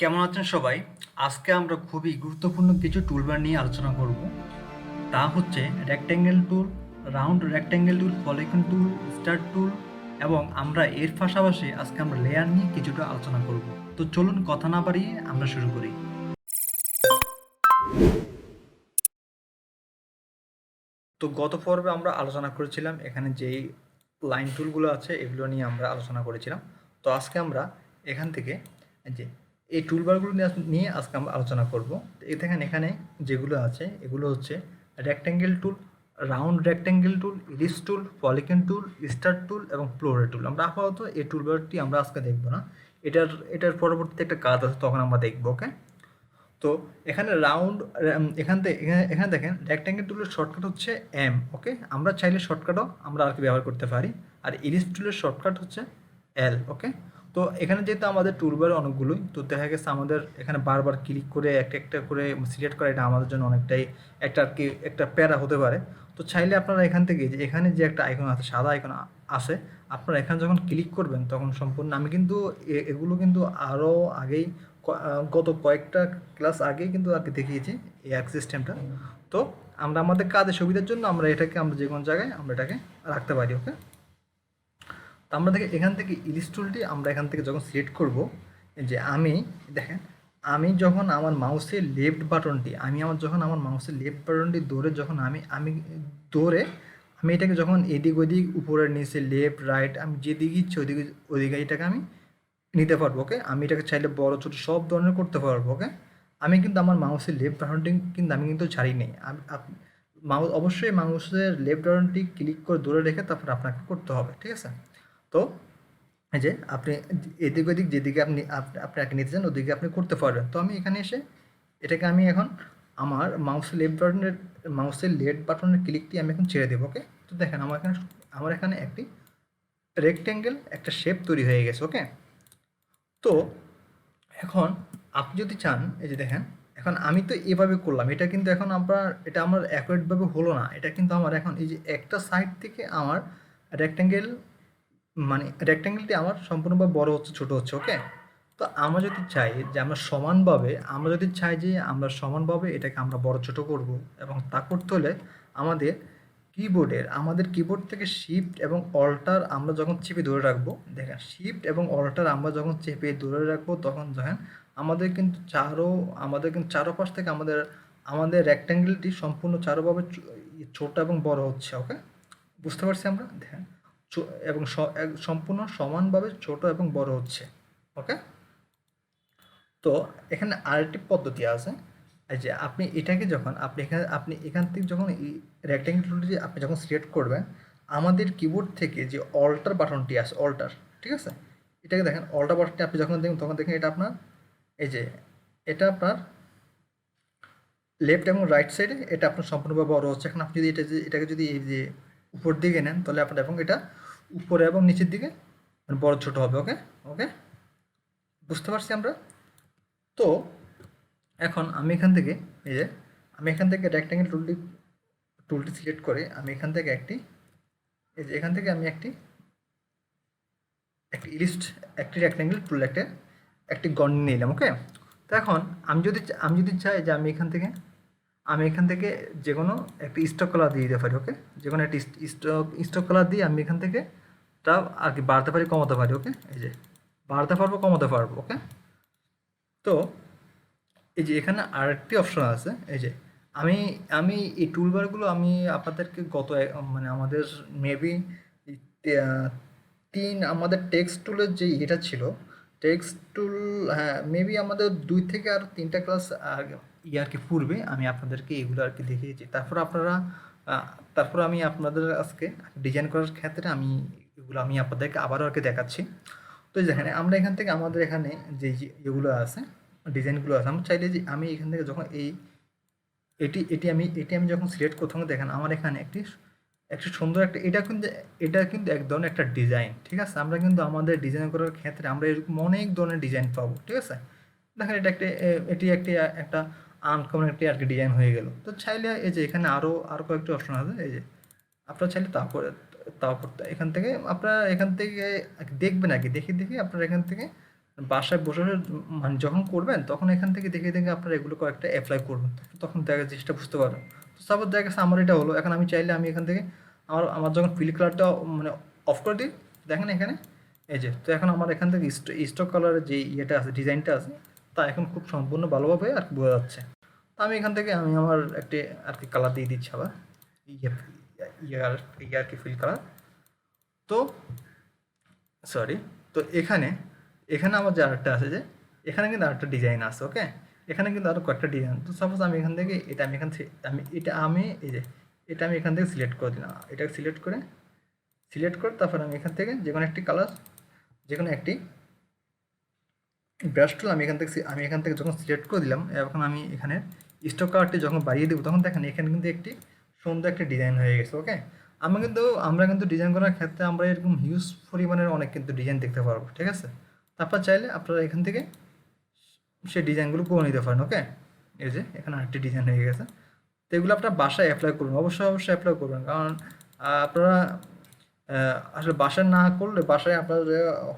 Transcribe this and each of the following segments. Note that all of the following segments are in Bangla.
কেমন আছেন সবাই? আজকে আমরা খুবই গুরুত্বপূর্ণ কিছু টুলবার নিয়ে আলোচনা করব। তা হচ্ছে রেক্ট্যাঙ্গেল টুল, রাউন্ড রেক্ট্যাঙ্গেল টুল, পলিগন টুল, স্টার টুল এবং আমরা এর পাশাপাশি আজকে আমরা লেয়ার নিয়ে কিছুটা আলোচনা করব। তো চলুন কথা না বাড়িয়ে আমরা শুরু করি। তো গত পর্বে আমরা আলোচনা করেছিলাম এখানে যেই লাইন টুলগুলো আছে এগুলো নিয়ে আমরা আলোচনা করেছিলাম। তো আজকে আমরা এখান থেকে যে এই টুলবারগুলো নিয়ে আজকে আমরা আলোচনা করব। এই দেখেন এখানে যেগুলো আছে এগুলো হচ্ছে rectangle tool, round rectangle tool, ellipse tool, polygon tool, star tool এবং ফ্লোরের টুল। আমরা আপাতত এই টুলবারটি আমরা আজকে দেখব না, এটার পরবর্তীতে একটা কাজ আছে তখন আমরা দেখবো। ওকে, তো এখানে রাউন্ড এখান থেকে এখানে দেখেন রেক্ট্যাঙ্গেল টুলের শর্টকাট হচ্ছে এম। ওকে, আমরা চাইলে শর্টকাটও আমরা আর কি ব্যবহার করতে পারি। আর ইলিপস টুলের শর্টকাট হচ্ছে এল। ওকে, তো এখানে যেহেতু আমাদের টুলবার অনেকগুলোই, তো দেখা গেছে আমাদের এখানে বারবার ক্লিক করে একটা একটা করে সিলেক্ট করা এটা আমাদের জন্য অনেকটাই একটা আর কি একটা প্যারা হতে পারে। তো চাইলে আপনারা এখান থেকে যে এখানে যে একটা আইকন আছে, সাদা আইকন আছে, আপনারা এখানে যখন ক্লিক করবেন তখন সম্পূর্ণ আমি কিন্তু এগুলো কিন্তু আরও আগেই গত কয়েকটা ক্লাস আগেই কিন্তু আর কি দেখিয়েছি এই এক সিস্টেমটা। তো আমরা আমাদের কাজের সুবিধার জন্য আমরা এটাকে আমরা যে কোনো জায়গায় আমরা এটাকে রাখতে পারি। ওকে, তো আমরা দেখে এখান থেকে ইলিশ টুলটি আমরা এখান থেকে যখন সিলেক্ট করব, যে আমি দেখেন আমি যখন আমার মাউসের লেফট বাটনটি যখন আমার মাউসের লেফট বাটনটি ধরে যখন আমি আমি ধরে আমি এটাকে যখন এদিক ওদিক উপরে নিচে লেফট রাইট আমি যেদিকে ইচ্ছে ওদিকে ওদিকে এটাকে আমি নিতে পারবো। ওকে, আমি এটাকে চাইলে বড় ছোটো সব ধরনের করতে পারবো। ওকে, আমি কিন্তু আমার মাউসের লেফট বাটনটি কিন্তু আমি কিন্তু ছাড়ি নেই। মাউস অবশ্যই মাউসের লেফট বাটনটি ক্লিক করে ধরে রেখে তারপর আপনাকে করতে হবে। ঠিক আছে, তো এই যে আপনি এদিক ওদিক যেদিকে আপনাকে নিতে চান ওদিকে আপনি করতে পারবেন। তো আমি এখানে এসে এটাকে আমি এখন আমার মাউসের লেফট বাটনের ক্লিকটি আমি এখন ছেড়ে দেবো। ওকে, তো দেখেন আমার এখানে একটি রেক্টেঙ্গেল একটা শেপ তৈরি হয়ে গেছে। ওকে, তো এখন আপনি যদি চান এই যে দেখেন এখন আমি তো এভাবে করলাম, এটা কিন্তু এখন এটা আমার অ্যাকুরেটভাবে হলো না। এটা কিন্তু আমার এখন এই যে একটা সাইড থেকে আমার রেক্টেঙ্গেল রেক্ট্যাঙ্গেলটি আমার সম্পূর্ণভাবে বড় হচ্ছে ছোট হচ্ছে। ওকে, তো আমরা যদি চাই যে আমরা সমানভাবে এটাকে আমরা বড় ছোট করব এবং তা করতে হলে আমাদের আমাদের কিবোর্ড থেকে শিফট এবং অল্টার আমরা যখন চেপে ধরে রাখবো, দেখেন শিফট এবং অল্টার আমরা যখন চেপে ধরে রাখবো তখন দেখেন আমাদের কিন্তু চারোপাশ থেকে আমাদের আমাদের রেক্ট্যাঙ্গেলটি সম্পূর্ণ চারোভাবে ছোট এবং বড় হচ্ছে। ওকে, বুঝতে পারছি আমরা দেখেন এবং সম্পূর্ণ সমানভাবে ছোট এবং বড় হচ্ছে। ওকে, তো এখানে আরেকটি পদ্ধতি আছে। এই যে আপনি এটাকে যখন আপনি এখান থেকে যখন এই রেক্ট্যাঙ্গেল টুলটি আপনি যখন সিলেক্ট করবেন, আমাদের কিবোর্ড থেকে যে অল্টার বাটনটি আছে অল্টার, ঠিক আছে, এটাকে দেখেন অল্টার বাটনটি আপনি যখন দেখবেন তখন দেখেন এটা আপনার এই যে এটা আপনার লেফট এবং রাইট সাইডে এটা আপনার সম্পূর্ণভাবে বড় হচ্ছে। এখন আপনি যদি এটাকে যদি এই যে উপর দিকে নেন তাহলে আপনার এবং এটা উপরে এবং নিচের দিকে বড় ছোট হবে। ওকে, ওকে, বুঝতে পারছি আমরা। তো এখন আমি এখান থেকে রেক্ট্যাঙ্গেল টুলটি সিলেক্ট করে আমি এখান থেকে এখান থেকে আমি একটি রেক্ট্যাঙ্গেল টুল একটি গণ নিলাম। ওকে, তো এখন আমি যদি চাই যে আমি এখান থেকে যে কোনো একটি স্টক কালার দিয়ে দিতে পারি। ওকে, যে কোনো একটি স্টক কালার দিয়ে আমি এখান থেকে তা আর কি বাড়তে পারি কমাতে পারি। ওকে, এই যে বাড়তে পারবো কমাতে পারবো। ওকে, তো এই যে এখানে আরেকটি অপশন আছে। এই যে আমি আমি এই টুলবারগুলো আমি আপনাদেরকে আমাদের মেবি আমাদের টেক্সট টুলের যে এটা ছিল টেক্সট টুল, হ্যাঁ মেবি আমাদের 2 থেকে আর 3টা ক্লাস আর কি পূর্বে আমি আপনাদেরকে এগুলো আর কি দেখিয়েছি। তারপর আমি আপনাদের আজকে ডিজাইন করার ক্ষেত্রে এগুলো আমি আপনাদেরকে আবারও আর কি দেখাচ্ছি। তো দেখেন আমরা এখান থেকে আমাদের এখানে এগুলো আছে ডিজাইনগুলো আছে, আমরা চাইলে যে আমি এখান থেকে যখন এটি আমি যখন সিলেক্ট করতে দেখেন আমার এখানে একটি সুন্দর একটা এটা কিন্তু এক ধরনের একটা ডিজাইন। ঠিক আছে, আমরা কিন্তু আমাদের ডিজাইন করার ক্ষেত্রে আমরা এরকম অনেক ধরনের ডিজাইন পাবো। ঠিক আছে, দেখেন একটা আনকমন একটি আর কি ডিজাইন হয়ে গেল। তো চাইলে এই যে এখানে আরও কয়েকটি অপশন আছে। এই যে আপনারা চাইলে তাও করতে এখান থেকে আপনারা এখান থেকে দেখবেন আর কি দেখে দেখে আপনারা এখান থেকে বাসায় বসে বসে মানে যখন করবেন তখন এখান থেকে দেখে দেখে আপনারা এগুলো কয়েকটা অ্যাপ্লাই করবেন, তখন দেখা জিনিসটা বুঝতে পারবেন। তো সাপোজ দেখা গেছে আমার এটা হলো, এখন আমি চাইলে আমি এখান থেকে আমার আমার যখন ফিল কালারটা মানে অফ করে দিই, দেখেন এখানে এই যে, তো এখন আমার এখান থেকে স্টক কালারের যে ইয়েটা আছে, ডিজাইনটা আছে, তা এখন খুব সম্পূর্ণ ভালোভাবে আর কি বোঝা যাচ্ছে। তো আমি এখান থেকে আমি আমার একটি আর কি কালার দিয়ে দিচ্ছি আবার, ইয়ে ইয়ে আর ইয়ে আর কি ফিল কালার। তো সরি, তো এখানে এখানে আমার যে আরেকটা আছে, যে এখানে কিন্তু আরেকটা ডিজাইন আছে, ওকে, এখানে কিন্তু আরও কয়েকটা ডিজাইন। তো সাপোজ আমি এখান থেকে এটা আমি এখান থেকে আমি এই যে এটা আমি এখান থেকে সিলেক্ট করে দিলাম, এটা সিলেক্ট করে তারপর আমি এখান থেকে যে কোনো একটি কালার, যে কোনো একটি ব্রাশ টুল আমি এখান থেকে যখন সিলেক্ট করে দিলাম, এখন আমি এখানে স্টক কালারটি যখন বাড়িয়ে দেবো তখন দেখেন এখানে কিন্তু একটি সুন্দর একটা ডিজাইন হয়ে গেছে, ওকে। আমরা কিন্তু ডিজাইন করার ক্ষেত্রে আমরা এরকম হিউজ পরিমাণের অনেক কিন্তু ডিজাইন দেখতে পারবো, ঠিক আছে। তারপর চাইলে আপনারা এখান থেকে সেই ডিজাইনগুলো করে নিতে পারেন, ওকে। এই যে এখানে আরেকটি ডিজাইন হয়ে গেছে। তো এগুলো আপনার বাসায় অ্যাপ্লাই করুন, অবশ্যই অ্যাপ্লাই করবেন, কারণ আপনারা আসলে বাসায় না করলে বাসায় আপনার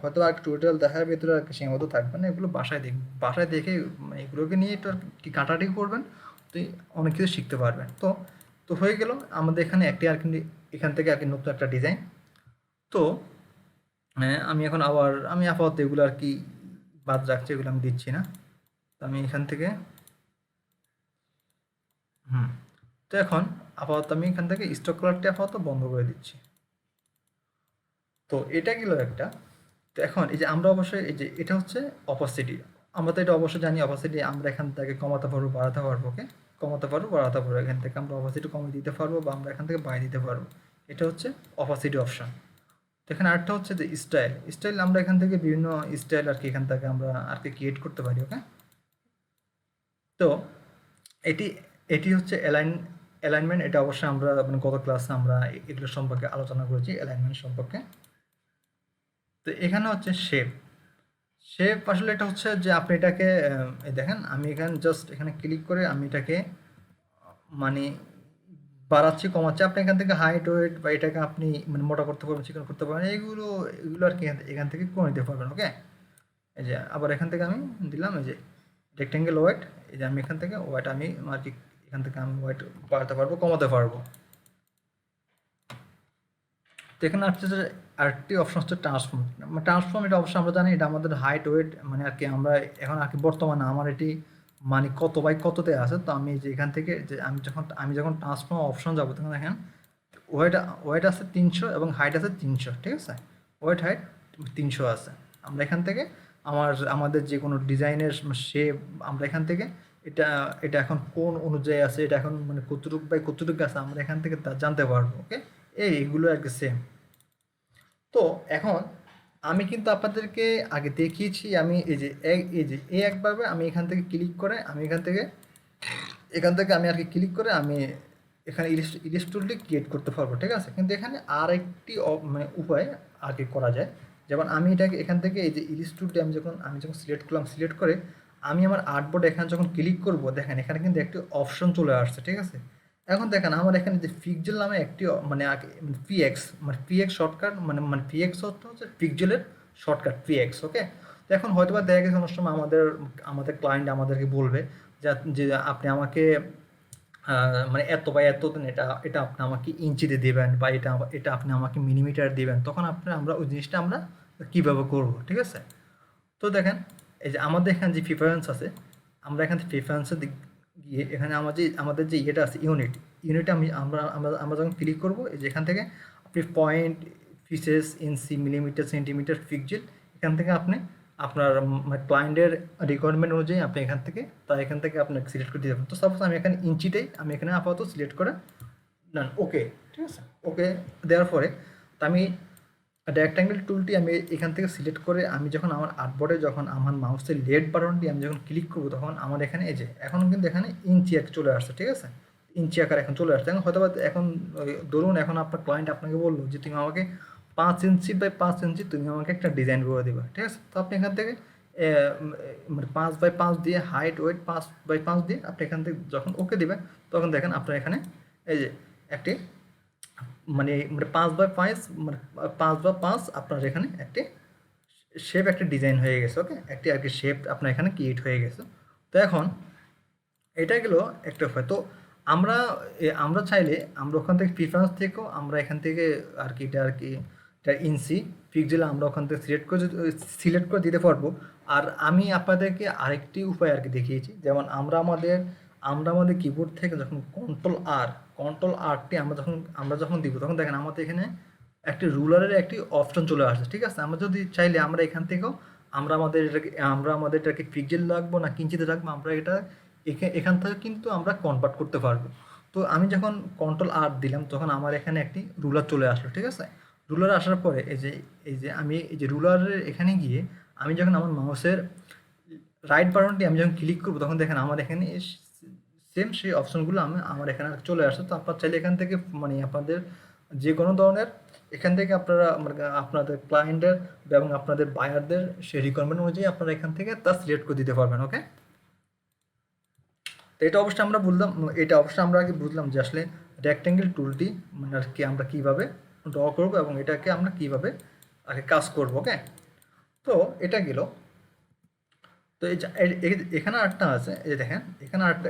হয়তো আর টিউটোরিয়াল দেখার ভিতরে আর কি সীমাবদ্ধ থাকবেন না, এগুলো বাসায় দেখে এগুলোকে নিয়ে একটু আর কি কাটাকাটি করবেন, তো অনেক কিছু শিখতে পারবেন। তো তো হয়ে গেল আমাদের এখানে একটি আর কি, এখান থেকে আর কি নতুন একটা ডিজাইন। তো আমি এখন আমি আপাতত এগুলো আর কি বাদ রাখছি, এগুলো আমি দিচ্ছি না। তো আমি এখান থেকে হুম তো এখন আপাতত আমি এখান থেকে স্টক কালারটি আপাতত বন্ধ করে দিচ্ছি। তো এটা গেল একটা। তো এখন এই যে আমরা অবশ্যই এই যে এটা হচ্ছে অপাসিটি, আমরা তো এটা অবশ্যই জানি অপাসিটি আমরা এখান থেকে কমাতে পারবো, বাড়াতে পারবো, ওকে, কমাতে পারবো, বাড়াতে পারবো, এখান থেকে আমরা অপাসিটি কমিয়ে দিতে পারবো বা আমরা এখান থেকে বাড়িয়ে দিতে পারবো। এটা হচ্ছে অপাসিটি অপশন। তো এখানে আরেকটা হচ্ছে যে স্টাইল আমরা এখান থেকে বিভিন্ন স্টাইল আর কি এখান থেকে আমরা আর কি ক্রিয়েট করতে পারি, ওকে। তো এটি এটি হচ্ছে অ্যালাইনমেন্ট, এটা অবশ্যই আমরা মানে গত ক্লাসে আমরা এগুলো সম্পর্কে আলোচনা করেছি, অ্যালাইনমেন্ট সম্পর্কে। তো এখানে হচ্ছে শেপ আসলে এটা হচ্ছে যে আপনি এটাকে এই দেখেন আমি এখানে জাস্ট এখানে ক্লিক করে আমি এটাকে মানে বাড়াচ্ছি, কমাচ্ছি, আপনি এখান থেকে হাইট ওয়েট বা এটাকে আপনি মানে মোটা করতে পারবেন, চিকন করতে পারবেন, এগুলো আর কি এখান থেকে করে নিতে পারবেন, ওকে। এই যে আবার এখান থেকে আমি দিলাম এই যে রেক্টেঙ্গেল ওয়েট, এই যে আমি এখান থেকে ওয়েট আমি আর কি এখান থেকে আমি ওয়েট বাড়াতে পারবো, কমাতে পারবো। তো এখানে আসছে যে আরেকটি অপশন হচ্ছে ট্রান্সফর্ম। এটা অবশ্যই আমরা জানি এটা আমাদের হাইট ওয়েট মানে আর কি আমরা এখন আর কি বর্তমানে আমার এটি মানে কত বাই কততে আছে। তো আমি যে এখান থেকে যে আমি যখন ট্রান্সফর্ম অপশন যাবো তখন দেখেন ওয়েট ওয়েট আছে 300 এবং হাইট আছে 300, ঠিক আছে, ওয়েট হাইট 300 আছে। আমরা এখান থেকে আমাদের যে কোনো ডিজাইনের শেপ আমরা এখান থেকে এটা এটা এখন কোন অনুযায়ী আছে, এটা এখন মানে কতটুকু বাই কতটুকু আছে আমরা এখান থেকে তা জানতে পারবো, ওকে। এইগুলো আর কি সেম। তো এখন আমি কিন্তু আপনাদেরকে আগে দেখিয়েছি, আমি একভাবে আমি এখান থেকে ক্লিক করে আমি এখান থেকে আমি আর কি ক্লিক করে আমি এখানে ইলিশ টুলটি ক্রিয়েট করতে পারবো, ঠিক আছে। কিন্তু এখানে আর একটি মানে উপায় আর কি করা যায়, যেমন আমি এটাকে এখান থেকে এই যে ইলিশ টুলটি আমি যখন সিলেক্ট করলাম, সিলেক্ট করে আমি আমার আর্টবোর্ডে এখানে যখন ক্লিক করব দেখেন এখানে কিন্তু একটি অপশন চলে আসছে, ঠিক আছে। এখন দেখেন আমার এখানে যে পিক্সেল নামে একটি মানে পিএক্স শর্টকাট পিএক্স হচ্ছে পিক্সেলের শর্টকাট পিএক্স, ওকে। তো এখন হয়তো বা দেখা গেছে অনেক সময় আমাদের ক্লায়েন্ট আমাদেরকে বলবে যে আপনি আমাকে মানে এত বা এত দিন এটা এটা আপনি আমাকে ইঞ্চিতে দেবেন বা এটা আপনি আমাকে মিলিমিটার দেবেন, তখন আমরা ওই জিনিসটা আমরা কীভাবে করবো, ঠিক আছে। তো দেখেন এই যে আমাদের এখানে যে প্রিফারেন্স আছে, আমরা এখান থেকে প্রিফারেন্সে গিয়ে এখানে আমাদের যে ইয়েটা আছে ইউনিটে আমরা যখন ক্লিক করবো এই যে এখান থেকে আপনি পয়েন্ট, পিসেস, ইঞ্চি, মিলিমিটার, সেন্টিমিটার, পিক্সেল, এখান থেকে আপনি আপনার ক্লায়েন্টের রিকোয়ারমেন্ট অনুযায়ী আপনি এখান থেকে আপনাকে সিলেক্ট করে দিতে পারেন। তো সাপোজ আমি এখানে ইঞ্চিতেই আমি এখানে আপাতত সিলেক্ট করে ডান, ওকে, ঠিক আছে। ওকে দেওয়ার পরে তো আমি রেক্ট্যাঙ্গেল টুলটি আমি এখান থেকে সিলেক্ট করে আমি যখন আমার আর্টবোর্ডে যখন আমার মাউসের লেফট বাটনটি আমি যখন ক্লিক করবো তখন আমার এখানে এই যে এখন কিন্তু এখানে ইঞ্চি এক চলে আসছে, ঠিক আছে, ইঞ্চি আকার এখন চলে আসছে। এখন হয়তো এখন ধরুন এখন আপনার ক্লায়েন্ট আপনাকে বললো যে তুমি আমাকে 5 ইঞ্চি বাই 5 ইঞ্চি তুমি আমাকে একটা ডিজাইন করে দেবে, ঠিক আছে। তো আপনি এখান থেকে মানে 5 বাই 5 দিয়ে হাইট ওয়েট 5 বাই 5 দিয়ে আপনি এখান থেকে যখন ওকে দেবেন তখন দেখেন আপনার এখানে এই যে একটি মানে 5 বাই 5 মানে 5 বা 5 আপনার এখানে একটি শেপ একটা ডিজাইন হয়ে গেছে, ওকে, একটি আর কি শেপ আপনার এখানে ক্রিয়েট হয়ে গেছে। তো এখন এটা গেল একটা উপায়। তো আমরা আমরা চাইলে আমরা ওখান থেকে প্রিফারেন্স থেকেও আমরা এখান থেকে আর কি এটা আর কি এটা ইনসি পিক্সেল আমরা ওখান থেকে সিলেক্ট করে দিতে পারবো। আর আমি আপনাদেরকে আরেকটি উপায় আর কি দেখিয়েছি, যেমন আমরা আমাদের কিবোর্ড থেকে যখন কন্ট্রোল আরটি আমরা যখন দিব, তখন দেখেন আমাদের এখানে একটি রুলারের একটি অপশন চলে আসছে, ঠিক আছে। আমরা যদি চাইলে আমরা এখান থেকেও আমরা আমাদের এটাকে পিক্সেল রাখবো না কিঞ্চিতে রাখবো, আমরা এটা এখান থেকে কিন্তু আমরা কনভার্ট করতে পারবো। তো আমি যখন কন্ট্রোল আর দিলাম তখন আমার এখানে একটি রুলার চলে আসলো, ঠিক আছে। রুলার আসার পরে এই যে আমি এই যে রুলারের এখানে গিয়ে আমি যখন আমার মাউসের রাইট বাটনটি আমি যখন ক্লিক করবো, তখন দেখেন আমার এখানে সেম সেই অপশনগুলো আমার এখানে চলে আসে। তো আপনার চাইলে এখান থেকে মানে আপনাদের যে কোনো ধরনের এখান থেকে আপনারা মানে আপনাদের ক্লায়েন্টের এবং আপনাদের বায়ারদের সেই রিকোয়ারমেন্ট অনুযায়ী আপনারা এখান থেকে তা সিলেক্ট করে দিতে পারবেন, ওকে। তো এটা অবশ্যই আমরা আগে বুঝলাম যে আসলে রেক্ট্যাঙ্গেল টুলটি মানে আর কি আমরা কীভাবে ড্র করবো এবং এটাকে আমরা কীভাবে আর কি কাজ করবো, ওকে। তো এটা গেল। তো এখানে আরেকটা আছে, এই যে দেখেন এখানে আরেকটা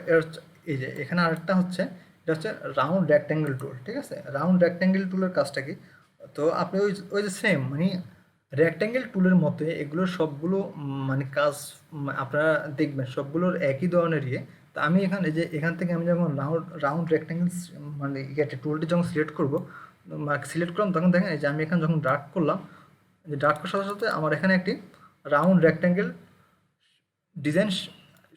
এই যে এখানে আরেকটা হচ্ছে, এটা হচ্ছে রাউন্ড রেক্ট্যাঙ্গেল টুল, ঠিক আছে। রাউন্ড রেক্ট্যাঙ্গেল টুলের কাজটা কি? তো আপনি ওই যে সেম মানে রেক্ট্যাঙ্গেল টুলের মতো এগুলোর সবগুলো মানে কাজ আপনারা দেখবেন সবগুলোর একই ধরনের ইয়ে। তো আমি এখান থেকে আমি যখন রাউন্ড রেক্ট্যাঙ্গেল মানে ইয়েটা টুলটি যখন সিলেক্ট করলাম, তখন দেখেন এই যে আমি এখানে যখন ড্রাগ করলাম, যে ড্রাগ করার সাথে সাথে আমার এখানে একটি রাউন্ড রেক্ট্যাঙ্গেল ডিজাইন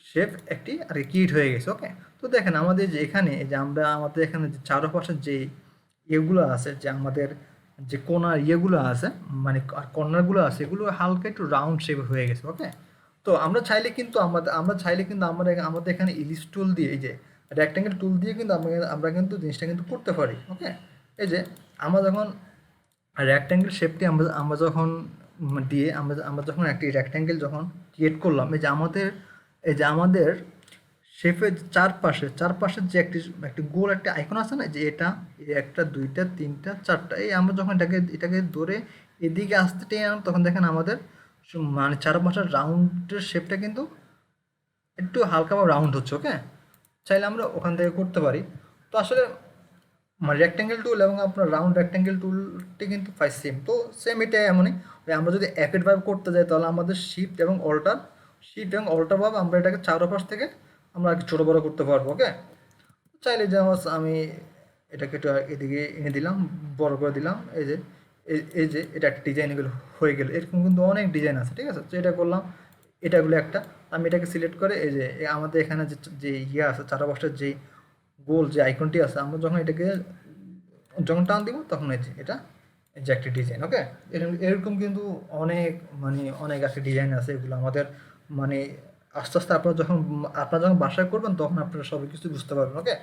শেপ একটি আর কি ক্রিয়েট হয়ে গেছে, ওকে। তো দেখেন আমাদের যে এখানে যে আমাদের এখানে যে চারপাশের যে ইয়েগুলো আছে, যে আমাদের যে কোনার ইয়েগুলো আছে মানে কর্নারগুলো আছে, এগুলো হালকা একটু রাউন্ড শেপ হয়ে গেছে, ওকে। তো আমরা চাইলে কিন্তু আমাদের এখানে ইলিশ টুল দিয়ে এই যে রেক্ট্যাঙ্গেল টুল দিয়ে কিন্তু আমরা কিন্তু জিনিসটা কিন্তু করতে পারি, ওকে। এই যে আমরা যখন রেক্ট্যাঙ্গেল শেপটি আমরা যখন দিয়ে আমরা যখন একটি রেক্ট্যাঙ্গেল যখন ক্রিয়েট করলাম, এই যে আমাদের শেপের চারপাশের যে একটি গোল একটা আইকন আছে না, যে এটা একটা দুইটা তিনটা চারটা, এই আমরা যখন এটাকে ধরে এদিকে আসতে টেনে আনলাম, তখন দেখেন আমাদের মানে চারপাশের রাউন্ডের শেপটা কিন্তু একটু হালকা বা রাউন্ড হচ্ছে, ওকে। চাইলে আমরা ওখান থেকে করতে পারি। তো আসলে মানে রেক্ট্যাঙ্গেল টুল এবং আপনার রাউন্ড রেক্ট্যাঙ্গেল টুলটি কিন্তু প্রায় সেম। তো সেম এটা এমনই, আমরা যদি অ্যাপেড ভাবে করতে যাই তাহলে আমাদের শিফট এবং অল্টার ভাবে আমরা এটাকে চারপাশ থেকে আমরা ছোটো বড়ো করতে পারবো, ওকে। চাইলে যেমন আমি এটাকে একটু এদিকে এনে দিলাম, বড় করে দিলাম, এই যে এটা একটা ডিজাইন এগুলো হয়ে গেল। এরকম কিন্তু অনেক ডিজাইন আছে, ঠিক আছে। তো এটা করলাম, এটাগুলো একটা আমি এটাকে সিলেক্ট করে এই যে আমাদের এখানে যে ইয়ে আছে চারপাশের যে গোল যে আইকনটি আছে, আমরা যখন টান দিব তখন এই যে এটা এই যে একটা ডিজাইন, ওকে। এরকম কিন্তু অনেক একটা ডিজাইন আছে, এগুলো আমাদের মানে আস্তে আস্তে আপনারা যখন বাসায় করবেন তখন আপনারা সব কিছু বুঝতে পারবেন, ওকে।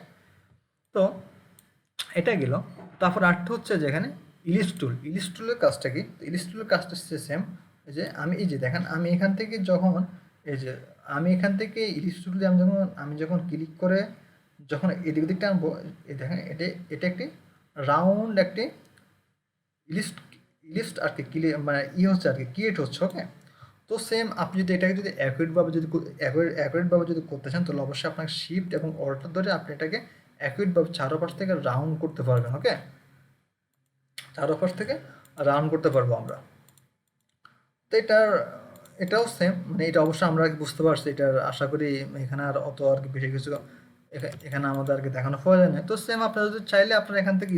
তো এটা গেল। তারপর আরেকটা হচ্ছে যে এখানে ইলিশ টুলের কাজটা কি? ইলিশ টুলের কাজটা হচ্ছে সেম। এই যে দেখেন আমি এখান থেকে ইলিশ টুল দিয়ে আমি যখন ক্লিক করে যখন এদিক ওদিক টানবো, এই দেখেন এটা একটি রাউন্ড একটি লিস্ট লিস্ট আর কি মানে হচ্ছে আর কি ক্রিয়েট হচ্ছে, ওকে। তো সেম আপনি যদি এটাকে যদি অ্যাকুরেটভাবে যদি করতে চান, তাহলে অবশ্যই আপনাকে শিফট এবং অল্টার ধরে আপনি এটাকে অ্যাকুরেটভাবে চারপাশ থেকে রাউন্ড করতে পারবেন, ওকে। চারপাশ থেকে রাউন্ড করতে পারবো আমরা। তো এটাও সেম, মানে এটা অবশ্যই আমরা আর কি বুঝতে পারছি। এটার আশা করি এখানে আর অত আর কি বেশি কিছু এখানে আমাদের আর কি দেখানো প্রয়োজন নেই। তো সেম আপনারা যদি চাইলে আপনারা এখান থেকে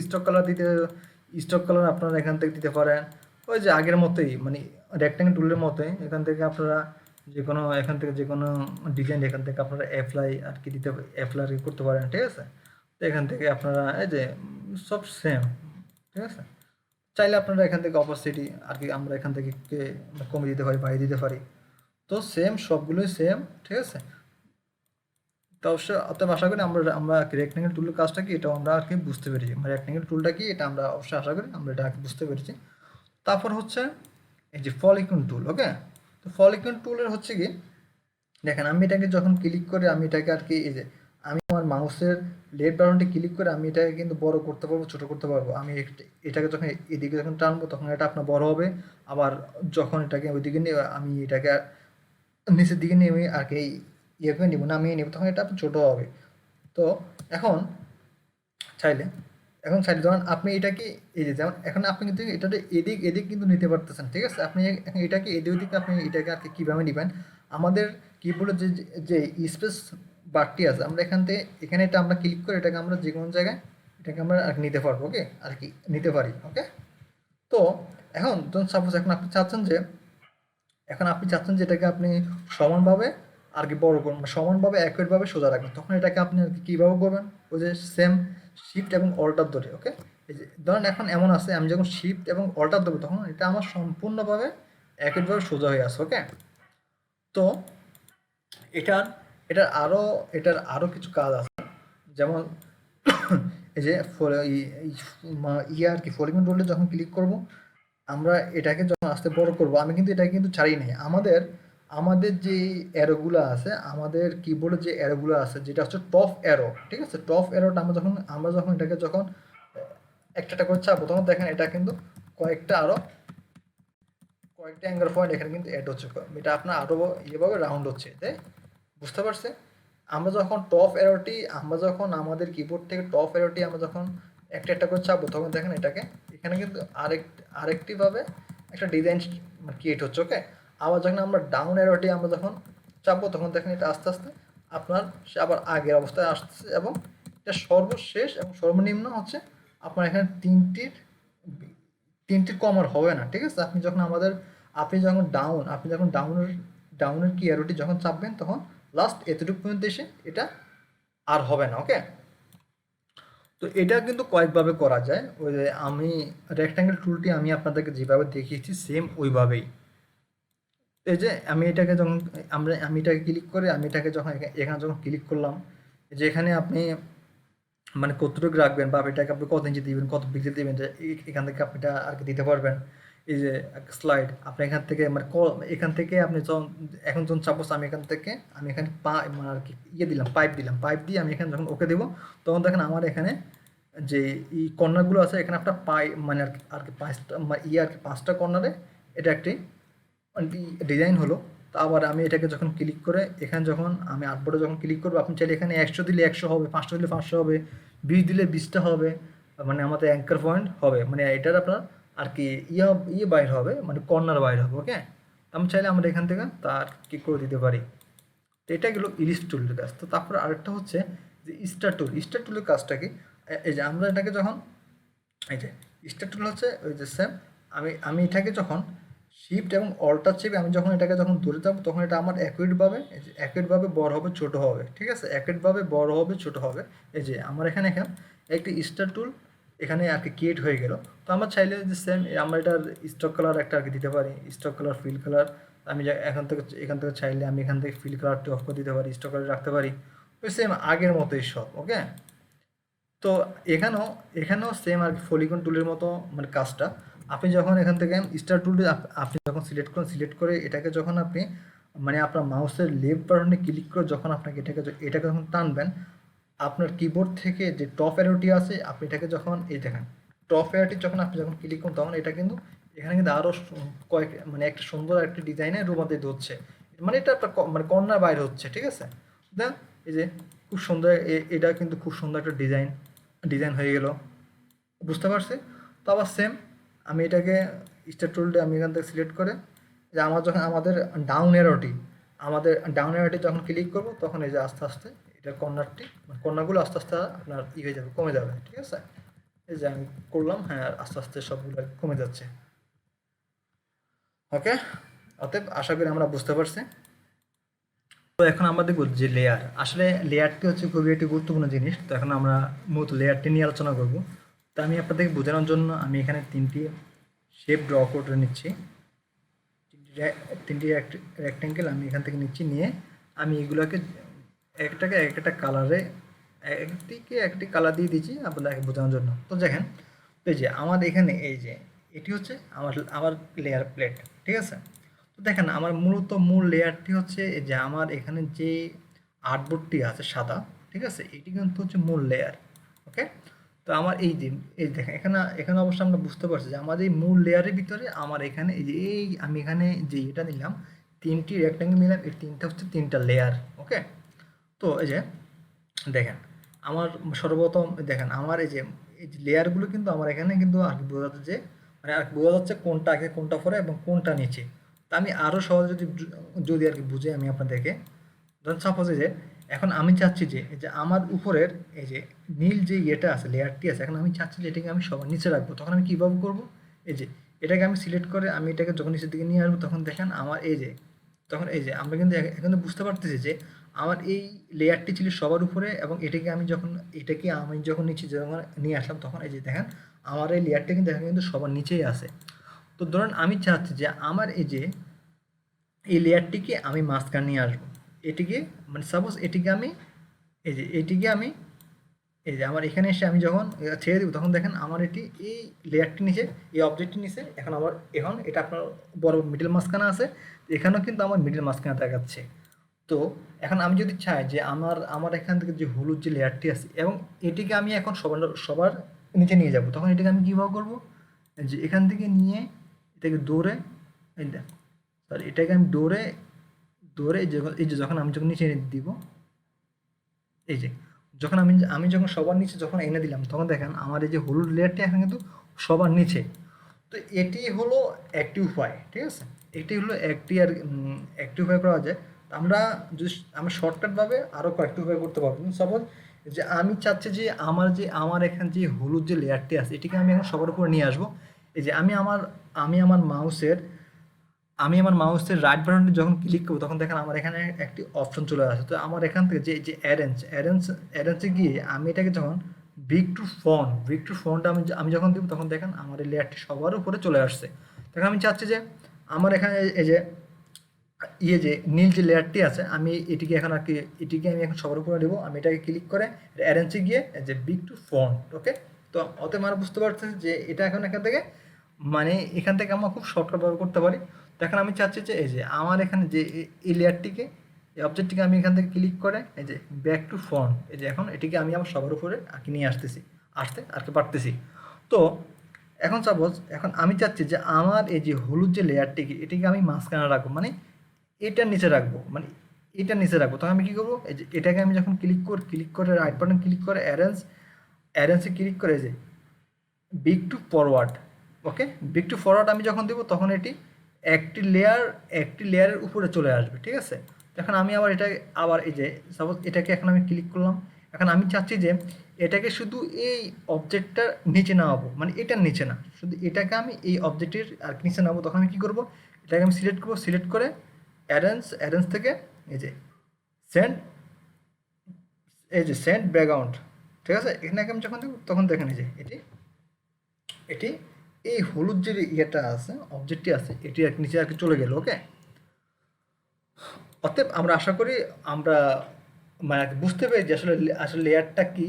স্টক কালার আপনারা এখান থেকে দিতে পারেন। ওই যে আগের মতোই মানে রেক্ট্যাঙ্গেল টুলের মতোই এখান থেকে আপনারা যে কোনো ডিজাইন এখান থেকে আপনারা অ্যাপ্লাই করতে পারেন, ঠিক আছে। তো এখান থেকে আপনারা এই যে সব সেম, ঠিক আছে। চাইলে আপনারা এখান থেকে অপাসিটি আর কি আমরা এখান থেকে কমিয়ে দিতে পারি, বাড়িয়ে দিতে পারি। তো সেম সবগুলোই সেম, ঠিক আছে। তো অবশ্যই অতএব আশা করি আমরা রেক্ট্যাঙ্গেল টুলের কাজটা কি এটাও আমরা আর কি বুঝতে পেরেছি, মানে রেক্ট্যাঙ্গেল টুলটা কি এটা আমরা অবশ্যই আশা করি আমরা এটা আর কি বুঝতে পেরেছি। তারপর হচ্ছে এই যে পলিগন টুল, ওকে। তো পলিগন টুলের হচ্ছে কি দেখেন আমি এটাকে যখন ক্লিক করে আমি এটাকে আর কি এই যে আমি আমার মাউসের লেফট বাটনটি ক্লিক করে আমি এটাকে কিন্তু বড় করতে পারবো, ছোট করতে পারবো। আমি এটাকে যখন এদিকে যখন টানবো তখন এটা আপনার বড় হবে, আবার যখন এটাকে ওইদিকে নিয়ে আমি এটাকে নিচের দিকে নিয়ে আমি আর কি ইয়ে করে নিব, নামিয়ে নিব, তখন এটা আপনার ছোট হবে। তো এখন চাইলে চাইলে ধরেন আপনি এটাকে এই যে যেমন এখন আপনি কিন্তু এটাতে এদিক এদিক কিন্তু নিতে পারতেছেন, ঠিক আছে? আপনি এখন এটাকে এদিক ওদিকে আপনি এটাকে আর কি কীভাবে নেবেন, আমাদের কিবোর্ডের যে যে স্পেস বারটি আছে, আমরা এখান থেকে এখানে এটা আমরা ক্লিক করে এটাকে আমরা যে কোনো জায়গায় এটাকে আমরা আর কি নিতে পারবো, ওকে, আর কি নিতে পারি, ওকে। তো এখন ধরুন সাপোজ এখন আপনি চাচ্ছেন যে এটাকে আপনি সমানভাবে আর কি বড় করুন, বা সমানভাবে একইভাবে সোজা রাখবেন, তখন এটাকে আপনি আর কি কীভাবে করবেন, ওই যে সেম শিফট এবং অল্টার ধরে, ওকে। এই যে ধরেন এখন এমন আছে, আমি যখন শিফট এবং অল্টার দেবো তখন এটা আমার সম্পূর্ণভাবে একইভাবে সোজা হয়ে আসে, ওকে। তো এটার এটার আরও এটার আরও কিছু কাজ আছে, যেমন এই যে ইয়ে আর কি ফলিং রোলে যখন ক্লিক করব, আমরা এটাকে যখন আস্তে বড় করব, আমি কিন্তু এটাকে কিন্তু ছাড়ি নাই। আমাদের যে অ্যারোগুলো আছে, আমাদের কিবোর্ডে যে অ্যারোগুলো আছে, যেটা হচ্ছে টপ অ্যারো, ঠিক আছে? টপ অ্যারোটা আমরা যখন এটাকে যখন একটা করে চাপবো, তখন দেখেন এটা কিন্তু কয়েকটা কয়েকটা অ্যাঙ্গেল পয়েন্ট এখানে কিন্তু অ্যাড হচ্ছে, এটা আপনার আরও ইয়েভাবে রাউন্ড হচ্ছে, তাই বুঝতে পারছে? আমরা যখন আমাদের কিবোর্ড থেকে টপ অ্যারোটি আমরা যখন একটা করে চাপবো, তখন দেখেন এটাকে এখানে কিন্তু আরেকটিভাবে একটা ডিজাইন ক্রিয়েট হচ্ছে, ওকে। আবার যখন আমরা ডাউন অ্যারোটি আমরা যখন চাপবো, তখন দেখেন এটা আস্তে আস্তে আপনার সে আবার আগের অবস্থায় আসতেছে, এবং এটা সর্বশেষ এবং সর্বনিম্ন হচ্ছে আপনার এখানে তিনটির কম আর হবে না, ঠিক আছে? আপনি যখন ডাউনের কি অ্যারোটি যখন চাপবেন, তখন লাস্ট এতটুকু পর্যন্ত এসে এটা আর হবে না, ওকে। তো এটা কিন্তু কয়েকভাবে করা যায়, ওই যে আমি রেক্ট্যাঙ্গেল টুলটি আমি আপনাদেরকে যেভাবে দেখিয়েছি সেম ওইভাবেই। এই যে আমি এটাকে ক্লিক করে আমি এটাকে যখন এখানে যখন ক্লিক করলাম, যে এখানে আপনি মানে কতটুকু রাখবেন, বা এটাকে আপনি কত ইঞ্চি দিবেন, কত পিক্সেল দিবেন, যে এখান থেকে আপনি এটা আর কি দিতে পারবেন। এই যে স্লাইড, আপনি এখান থেকে মানে এখান থেকে আপনি যখন এখন যখন সাপোজ আমি এখানে মানে আর কি দিলাম, পাইপ দিয়ে আমি এখানে যখন ওকে দেবো, তখন দেখেন আমার এখানে যে কর্নারগুলো আছে, এখানে আপনার মানে আর কি পাঁচটা আর কি পাঁচটা কর্নারে এটা একটি ডিজাইন হলো। তো আবার আমি এটাকে যখন ক্লিক করে এখানে যখন আমি আর্টবোর্ডে যখন ক্লিক করবো, আপনি চাইলে এখানে 100 দিলে 100 হবে, 500 দিলে 500 হবে, 20 দিলে 20টা হবে, মানে আমাদের অ্যাঙ্কার পয়েন্ট হবে, মানে এটার আপনার আর কি বাইর হবে, মানে কর্নার বাইর হবে, ওকে। আমি চাইলে আমরা এখান থেকে তার কি করে দিতে পারি। তো এটা গেলো ইলিশ টুলের কাজ। তো তারপর আরেকটা হচ্ছে যে স্টার টুলের কাজটা কি, এই যে আমরা এটাকে যখন এই যে স্টার টুল হচ্ছে ওই যে সেম, আমি এটাকে যখন শিফট এবং অল্টার চেপে আমি যখন এটাকে যখন ধরে যাবো, তখন এটা আমার একইভাবে বড় হবে, ছোট হবে, ঠিক আছে? একইভাবে বড় হবে, ছোট হবে। এই যে আমার এখানে একটি স্টার টুল এখানে আর কি ক্রিয়েট হয়ে গেল। তো আমরা চাইলে যে সেম আমরা এটার স্টক কালার একটা আর কি দিতে পারি, স্টক কালার, ফিল কালার। আমি এখান থেকে চাইলে আমি এখান থেকে ফিল কালারটি অফ করে দিতে পারি, স্টক কালার রাখতে পারি, ওই সেম আগের মতোই সব, ওকে। তো এখানেও সেম আর কি ফলিগন টুলের মতো মানে কাজটা। আপনি যখন এখান থেকে স্টার টুলটি আপনি যখন সিলেক্ট করে এটাকে যখন আপনি মানে আপনার মাউসের লেফট বাটনে ক্লিক করে যখন আপনাকে এটাকে যখন টানবেন, আপনার কিবোর্ড থেকে যে টপ অ্যারোটি আছে, আপনি এটাকে যখন এই দেখেন টপ অ্যারোটি যখন আপনি যখন ক্লিক করুন, তখন এটা কিন্তু এখানে কিন্তু আরও কয়েক মানে একটা সুন্দর একটা ডিজাইনে রূপান্তরিত হচ্ছে, মানে এটা একটা মানে কর্নার বাইরে হচ্ছে, ঠিক আছে? দেন এই যে খুব সুন্দর, এটা কিন্তু খুব সুন্দর একটা ডিজাইন হয়ে গেল, বুঝতে পারছি? তো আবার সেম আমি এটাকে স্টার টুলটা আমি এখান থেকে সিলেক্ট করে যে আমাদের ডাউন এরোটি যখন ক্লিক করব, তখন এই যে আস্তে আস্তে এটা কর্নারগুলো আস্তে আস্তে আপনার হয়ে যাবে, কমে যাবে, ঠিক আছে? এই যে আমি করলাম, হ্যাঁ, আস্তে আস্তে সবগুলো কমে যাচ্ছে, ওকে। অতএব আশা করি আমরা বুঝতে পারছি। তো এখন আমরা দেখব যে লেয়ার, আসলে লেয়ারটি হচ্ছে খুবই একটি গুরুত্বপূর্ণ জিনিস। তো এখন আমরা মূলত লেয়ারটি নিয়ে আলোচনা করব। তো আমি আপনাদেরকে বোঝানোর জন্য আমি এখানে তিনটি শেপ ড্র করে নিচ্ছি, তিনটি রেক্ট্যাঙ্গেল আমি এখান থেকে নিয়ে আমি এগুলোকে একটা কালারে একটি কালার দিয়ে দিচ্ছি আপনাদেরকে বোঝানোর জন্য। তো দেখেন, এই যে আমার এখানে এই যে এটি হচ্ছে আমার লেয়ার প্লেট, ঠিক আছে? তো দেখেন আমার মূল লেয়ারটি হচ্ছে যে আমার এখানে যে আর্টবোর্ডটি আছে সাদা, ঠিক ঠিক আছে, এটি কিন্তু হচ্ছে মূল লেয়ার। ওকে, তো আমার এই দেখেন এখানে এখানে অবশ্য আমরা বুঝতে পারছি যে আমাদের এই মূল লেয়ারের ভিতরে আমার এখানে এই যে আমি এখানে যে এটা নিলাম, তিনটি রেক্ট্যাঙ্গেল নিলাম, এই তিনটা হচ্ছে তিনটা লেয়ার। ওকে, তো এই যে দেখেন আমার সর্বপ্রথম দেখেন আমার এই যে লেয়ারগুলো কিন্তু আমার এখানে কিন্তু আর কি বোঝা যাচ্ছে যে মানে আর কি বোঝা যাচ্ছে কোনটা আগে কোনটা পরে এবং কোনটা নিচে। তা আমি আরও সহজে যদি আর কি বুঝে আমি আপনাদেরকে, ধরুন সাপোজ এই যে এখন আমি চাচ্ছি যে এই যে আমার উপরের এই যে নীল যে ইয়েটা আছে, লেয়ারটি আছে, এখন আমি চাচ্ছি যে এটাকে আমি সবার নিচে রাখবো। তখন আমি কীভাবে করবো, এই যে এটাকে আমি সিলেক্ট করে আমি এটাকে যখন নিচের দিকে নিয়ে আসবো তখন দেখেন আমার এই যে তখন এই যে আমরা কিন্তু এখন তো বুঝতে পারতেছি যে আমার এই লেয়ারটি ছিল সবার উপরে এবং এটাকে আমি যখন নিচে যখন নিয়ে আসলাম তখন এই যে দেখেন আমার এই লেয়ারটা কিন্তু এখন কিন্তু সবার নিচেই আছে। তো ধরুন আমি চাচ্ছি যে আমার এই লেয়ারটিকে আমি মাঝখানে নিয়ে আসবো, এটিকে মানে সাপোজ এটিকে আমি এটিকে আমি এই যে আমার এখানে এসে আমি যখন ছেড়ে দিব তখন দেখেন আমার এই লেয়ারটি নিচে, এই অবজেক্টটি নিচে এখন এটা আপনার বড় মিডল মাঝখানে আছে, এখানেও কিন্তু আমার মিডল মাঝখানে দেখাচ্ছে। তো এখন আমি যদি চাই যে আমার এখান থেকে যে হলুদ যে লেয়ারটি আছে এবং এটিকে আমি এখন সবার নিচে নিয়ে যাব, তখন এটাকে আমি কীভাবে করবো, যে এখান থেকে নিয়ে এটাকে দৌড়ে সরি এটাকে আমি দৌড়ে এই যে যখন আমি যখন নিচে এনে দিব, এই যে যখন আমি যখন সবার নিচে যখন এনে দিলাম তখন দেখেন আমার এই যে হলুদ লেয়ারটি এখন কিন্তু সবার নিচে। তো এটি হলো একটি উপায়, ঠিক আছে, এটি হলো একটি উপায় করা যায়। আমরা যদি আমরা শর্টকাটভাবে আরও কয়েকটি উপায় করতে পারবো। সাপোজ যে আমি চাচ্ছি যে আমার এখানে যে হলুদ যে লেয়ারটি আছে এটিকে আমি এখন সবার উপরে নিয়ে আসবো। এই যে আমি আমার মাউসের রাইট বাটনটি যখন ক্লিক করবো তখন দেখেন আমার এখানে একটি অপশন চলে আসে। তো আমার এখান থেকে যে অ্যারেঞ্জে গিয়ে আমি এটাকে যখন বিগ টু ফন্ট আমি যখন দিব তখন দেখেন আমার এই লেয়ারটি সবার উপরে চলে আসছে। তখন আমি চাচ্ছি যে আমার এখানে এই যে যে নীল যে লেয়ারটি আছে আমি এটিকে আমি এখন সবার উপরে দেবো। আমি এটাকে ক্লিক করে অ্যারেঞ্জে গিয়ে যে বিগ টু ফন্ট। ওকে, তো অতএব আমরা বুঝতে পারছি যে এটা এখান থেকে মানে এখান থেকে আমরা খুব শর্টকাটভাবে করতে পারি। তো এখন আমি চাচ্ছি যে এই যে আমার এখানে যে এই লেয়ারটিকে, এই অবজেক্টটিকে আমি এখান থেকে ক্লিক করে এই যে ব্যাক টু ফ্রন্ট, এই যে এখন এটিকে আমি আমার সবার উপরে আর কি নিয়ে আসতে আর কি পারতেছি। তো এখন আমি চাচ্ছি যে আমার এই যে হলুদ যে লেয়ারটিকে এটিকে আমি মাঝখানে রাখবো, মানে এটার নিচে রাখবো, তখন আমি কী করবো, এই যে এটাকে আমি যখন ক্লিক করে রাইট বাটন ক্লিক করে অ্যারেঞ্জে ক্লিক করে যে big to forward. Okay, big to forward আমি যখন দেবো তখন এটি একটি লেয়ারের উপরে চলে আসবে, ঠিক আছে। এখন আমি আবার এই যে সাপোজ এটাকে এখন আমি ক্লিক করলাম, এখন আমি চাচ্ছি যে এটাকে শুধু এই অবজেক্টটার নিচে নামাবো, মানে এটার নিচে না, শুধু এটাকে আমি এই অবজেক্টের আর নিচে নামাবো। তখন আমি কী করবো, এটাকে আমি সিলেক্ট করে অ্যারেঞ্জ থেকে এই যে সেন্ড সেন্ড ব্যাকগ্রাউন্ড, ঠিক আছে, এখানে আমি যখন দেবো তখন দেখেন এই যে এটি এই হলুদ যে ইয়েটা আছে অবজেক্টটি আছে এটি আর নিচে আর কি চলে গেল। ওকে, অতএব আমরা আশা করি আমরা মানে বুঝতে পারি যে আসলে লেয়ারটা কি।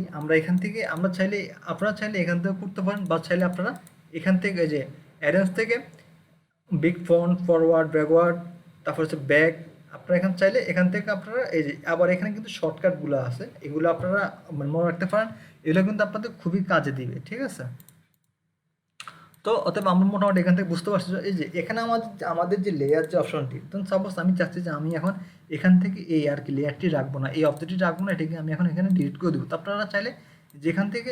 আপনারা চাইলে এখান থেকে করতে পারেন, বা চাইলে আপনারা এখান থেকে যে অ্যারেঞ্জ থেকে বিগ ফন্ট ফরওয়ার্ড ব্যাকওয়ার্ড তারপর হচ্ছে ব্যাক, আপনারা এখান থেকে আপনারা এই যে আবার এখানে কিন্তু শর্টকাটগুলো আছে, এগুলো আপনারা মনে রাখতে পারেন, এগুলো কিন্তু আপনাদের খুবই কাজে দিবে, ঠিক আছে। তো অতএব আমরা মোটামুটি এখান থেকে বুঝতে পারছি যে এই যে এখানে আমাদের যে লেয়ার যে অপশনটি, তখন সাপোজ আমি চাচ্ছি যে আমি এখন এখান থেকে এই আর কি লেয়ারটি রাখবো না, এই অবজেক্টটি রাখবো না, এটাকে আমি এখন এখানে ডিলিট করে দেবো। তো আপনারা চাইলে যেখান থেকে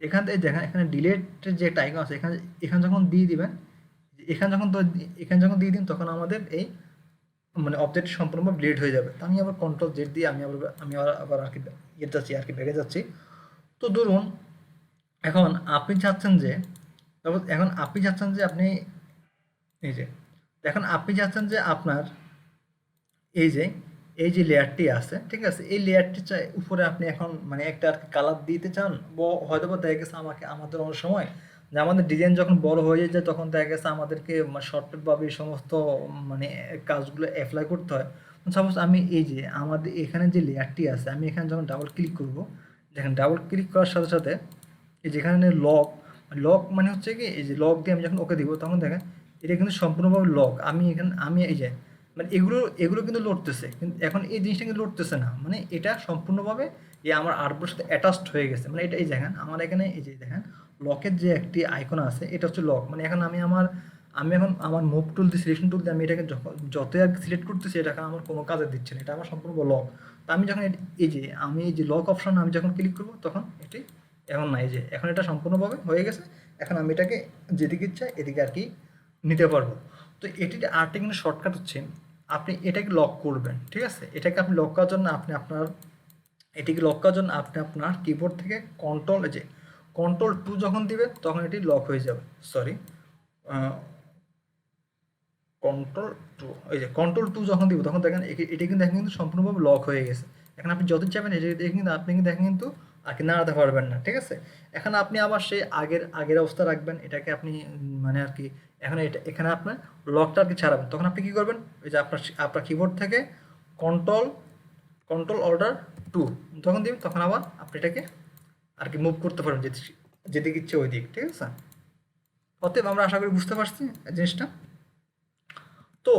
এখান থেকে দেখেন এখানে ডিলিটের যে টাইম আছে এখানে যখন দিয়ে দিবেন, এখানে যখন দিয়ে দিন তখন আমাদের এই মানে অবজেক্ট সম্পূর্ণভাবে ডিলিট হয়ে যাবে। তো আমি আবার কন্ট্রোল জেড দিয়ে আবার আর কি ব্যাগে যাচ্ছি। তো ধরুন এখন আপনি চাচ্ছেন যে আপনি এই যে এখন আপনি চাচ্ছেন যে আপনার এই যে লেয়ারটি আছে, ঠিক আছে, এই লেয়ারটি উপরে আপনি এখন মানে একটা আর কি কালার দিতে চান, হয়তো বা দেখা গেছে আমাদের অনেক সময় যে আমাদের ডিজাইন যখন বড় হয়ে যায় তখন দেখা গেছে আমাদেরকে শর্টকাটভাবে এই সমস্ত মানে কাজগুলো অ্যাপ্লাই করতে হয়। সাপোজ আমি এই যে আমাদের এখানে যে লেয়ারটি আছে আমি এখানে যখন ডাবল ক্লিক করব, দেখেন ডাবল ক্লিক করার সাথে সাথে এই যেখানে লক মানে হচ্ছে কি এই যে লক দিয়ে আমি যখন ওকে দিব তখন দেখেন এটা কিন্তু সম্পূর্ণভাবে লক। আমি এই যে মানে এগুলো এগুলো কিন্তু লড়তেছে, কিন্তু এখন এই জিনিসটা কিন্তু লড়তেছে না, মানে এটা সম্পূর্ণভাবে আমার আর্টবোর্ডের সাথে অ্যাটাচড হয়ে গেছে। মানে এটা এই দেখেন আমার এখানে এই যে দেখেন লকের যে একটি আইকন আছে এটা হচ্ছে লক। মানে এখন আমি এখন আমার মুভ টুল দিয়ে সিলেকশন টুল দিয়ে আমি এটাকে যতই আর কি সিলেক্ট করতেছি এটা এখন আমার কোনো কাজে দিচ্ছে না, এটা আমার সম্পূর্ণ লক। তো আমি যখন এই যে আমি এই যে লক অপশন আমি যখন ক্লিক করবো তখন এটি এখন নাই, যে এখন এটা সম্পূর্ণভাবে হয়ে গেছে। এখন আমি এটাকে যেদিকে ইচ্ছা এদিকে আর কি নিতে পারবো। তো এটির আরেকটা কিন্তু শর্টকাট হচ্ছে আপনি এটাকে লক করবেন, ঠিক আছে? এটাকে আপনি লক করার জন্য এটিকে লক করার জন্য আপনি আপনার কিবোর্ড থেকে কন্ট্রোল 2 যখন দিবেন তখন এটি লক হয়ে যাবে। সরি, কন্ট্রোল 2, এই যে কন্ট্রোল 2 যখন দিব তখন দেখেন এটি কিন্তু দেখেন কিন্তু সম্পূর্ণভাবে লক হয়ে গেছে। এখন আপনি যত চাইবেন এটা দেখে কিন্তু আপনি কিন্তু দেখেন কিন্তু আর কি নাড়াতে পারবেন না, ঠিক আছে? এখন আপনি আবার সেই আগের অবস্থা রাখবেন এটাকে আপনি মানে আর কি এখন এখানে আপনার লকটা আর কি ছাড়াবেন, তখন আপনি কি করবেন ওই যে আপনার কিবোর্ড থেকে কন্ট্রোল কন্ট্রোল অল্টার 2 যখন দিবেন তখন আবার আপনি এটাকে আর কি মুভ করতে পারবেন যেদিকে ইচ্ছে ওই দিক, ঠিক আছে? অতএব আমরা আশা করি বুঝতে পারছি জিনিসটা। তো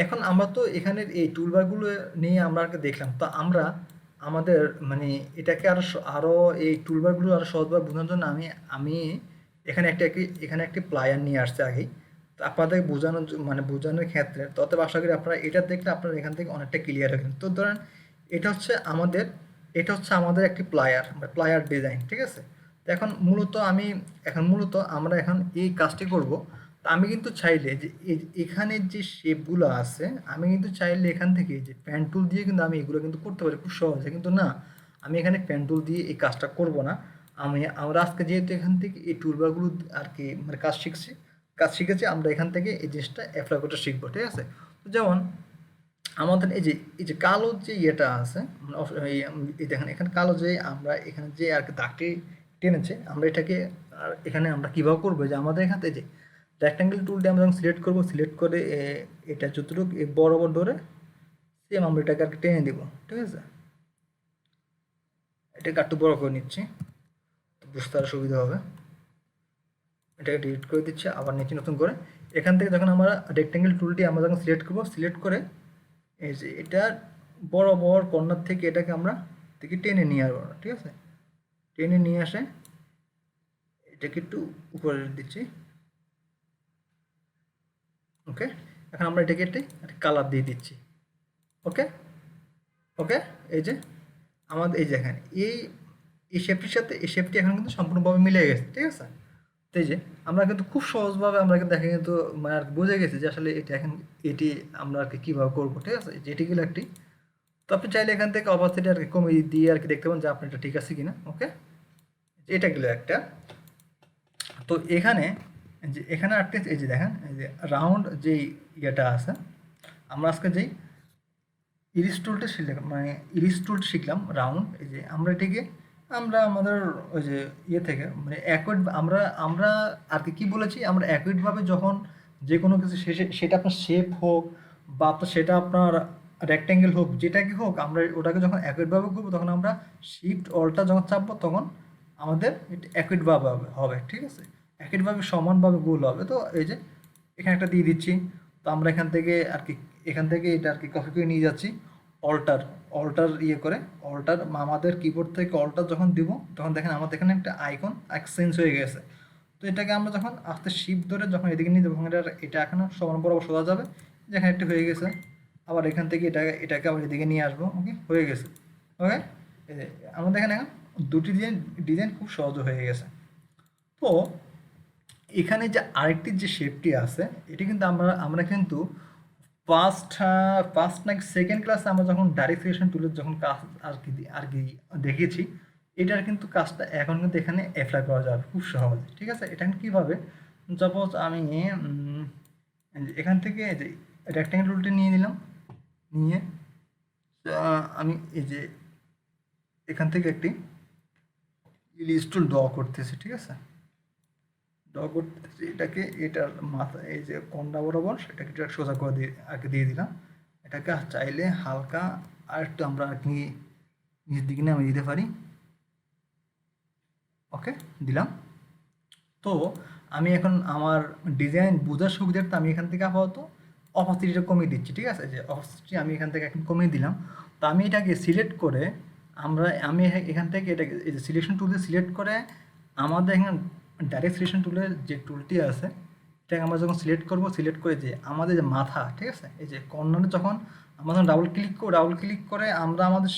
এখন আমরা তো এখানের এই টুলবারগুলো নিয়ে আমরা আগে দেখলাম, তো আমরা আমাদের মানে এটাকে আরো এই টুলবারগুলো আরো সহজভাবে বোঝানোর জন্য আমি এখানে একটি প্লায়ার নিয়ে আসছে আগেই। তো আপনাদের মানে বোঝানোর ক্ষেত্রে তত আশা করি আপনারা এটা দেখলে আপনারা এখান থেকে অনেকটা ক্লিয়ার হবেন। তো ধরেন এটা হচ্ছে আমাদের এটা হচ্ছে আমাদের একটি প্লায়ার ডিজাইন, ঠিক আছে? তো এখন মূলত আমরা এখন এই কাজটি করব। তা আমি কিন্তু চাইলে যে এখানে যে শেপগুলো আছে আমি কিন্তু চাইলে এখান থেকে যে পেন টুল দিয়ে কিন্তু আমি এগুলো কিন্তু করতে পারি খুব সহজে, কিন্তু না, আমি এখানে পেন টুল দিয়ে এই কাজটা করব না। আমরা আজকে যেহেতু এখান থেকে এই টুলবারগুলো আর কি মানে কাজ শিখেছি আমরা এখান থেকে এই জিনিসটা অ্যাপ্লাই করতে শিখবো, ঠিক আছে? তো যেমন আমাদের এই যে কালো যে ইয়েটা আছে মানে এই দেখেন এখানে কালো যে আমরা এখানে যে আর কি দাগটি টেনেছে আমরা এটাকে আর এখানে আমরা কীভাবে করবো যে আমাদের এখান থেকে যে রেক্ট্যাঙ্গেল টুল দিয়ে আমরা যখন সিলেক্ট করবো, সিলেক্ট করে এটা যতটুকু বরাবর ধরে সেম আমরা এটাকে আর কি টেনে দিব, ঠিক আছে? এটাকে একটু বড় করে নিচ্ছি তো বুঝতে আরও সুবিধা হবে। এটাকে ডিলিট করে দিচ্ছি, আবার নিচে নতুন করে এখান থেকে যখন আমরা রেক্ট্যাঙ্গেল টুলটি আমরা যখন সিলেক্ট করবো, সিলেক্ট করে এই যে এটা বরাবর কর্নার থেকে এটাকে আমরা টেনে নিয়ে আসবো, ঠিক আছে? টেনে নিয়ে আসে এটাকে একটু উপরে দিচ্ছি, ওকে? এখন আমরা এটাকে একটা কালার দিয়ে দিচ্ছি, ওকে ওকে। এই যে আমাদের এই যে এখানে এই শেপটির সাথে এই শেপটি এখন কিন্তু সম্পূর্ণভাবে মিলে গেছে, ঠিক আছে? তো এই যে আমরা কিন্তু খুব সহজভাবে আমরা কিন্তু দেখে কিন্তু মানে আর কি বুঝে গেছি যে আসলে এটি আমরা আর কি কীভাবে করবো, ঠিক আছে? যে এটি গেলো একটি। তো আপনি চাইলে এখান থেকে অপাসিটি আর কি কমিয়ে দিয়ে আর কি দেখতে পান যে আপনার এটা ঠিক আছে কিনা, ওকে? এটা গেলো একটা। তো এখানে একটা এই যে দেখেন এই যে রাউন্ড যেই ইয়েটা আছে আমরা আজকে যেই ইরিস টুলটা শিখলাম রাউন্ড, এই যে আমরা এটিকে আমরা আমাদের ওই যে ইয়ে থেকে মানে আমরা আর কি বলেছি আমরা একইভাবে যখন যে কোনো কিছু সেটা আপনার শেপ হোক বা সেটা আপনার রেক্ট্যাঙ্গেল হোক যেটা কি হোক আমরা ওটাকে যখন একইভাবে করবো তখন আমরা শিফট অলটা যখন চাপবো তখন আমাদের একইভাবে হবে, ঠিক আছে? একইভাবে সমানভাবে গোল হবে। তো এই যে এখানে একটা দিয়ে দিচ্ছি। তো আমরা এখান থেকে এটা আর কি কপি করে নিয়ে যাচ্ছি অল্টার অল্টার ইয়ে করে অল্টার আমাদের কিবোর্ড থেকে অল্টার যখন দিব তখন দেখেন আমাদের এখানে একটা আইকন চেঞ্জ হয়ে গেছে। তো এটাকে আমরা যখন আস্তে শিফট ধরে যখন এদিকে নিয়ে যাবো এটা এখনো সমান বরাবর সোজা যাবে, যেখানে একটা হয়ে গেছে। আবার এখান থেকে এটাকে আবার এদিকে নিয়ে আসবো, ওকে? হয়ে গেছে, ওকে? আমাদের এখানে দুটি ডিজাইন খুব সহজ হয়ে গেছে। তো এখানে যে আরেকটি যে শেপটি আছে এটি কিন্তু আমরা কিন্তু ফার্স্ট না সেকেন্ড ক্লাসে আমরা যখন ডাইরেক্ট সিলেকশন টুলের যখন কাজ আর কি দেখেছি এটার কিন্তু কাজটা এখন কিন্তু এখানে অ্যাপ্লাই করা যাবে খুব সহজে, ঠিক আছে? এটা কীভাবে, সাপোজ আমি এখান থেকে যে রেক্ট্যাঙ্গেল টুলটি নিয়ে নিলাম, নিয়ে আমি এই যে এখান থেকে একটি ইলিশ টুল ড্র করতেছি, ঠিক আছে? ড্র করতেছি এটাকে এটার মাথা এই যে কন্ডা বরাবর সেটাকে সোজা করে দিয়ে দিলাম। এটাকে চাইলে হালকা আর একটু আমরা আর কি নিচের দিকে নামিয়ে দিতে পারি, ওকে? দিলাম। তো আমি এখন আমার ডিজাইন বোঝার সুবিধার্থে আমি এখান থেকে আপাতত অপাসিটিটা কমিয়ে দিচ্ছি, ঠিক আছে? যে অপাসিটি আমি এখান থেকে এখন কমিয়ে দিলাম। তো আমি এটাকে সিলেক্ট করে আমি এখান থেকে এটাকে এই যে সিলেকশন টুলে সিলেক্ট করে আমাদের এখানে ডাইরেক্ট সিলেকশন টুলের যে টুলটি আছে এটাকে আমরা যখন সিলেক্ট করব, সিলেক্ট করে যে আমাদের যে মাথা, ঠিক আছে, এই যে কর্নারে যখন আমরা যখন ডাবল ক্লিক করে আমরা আমাদের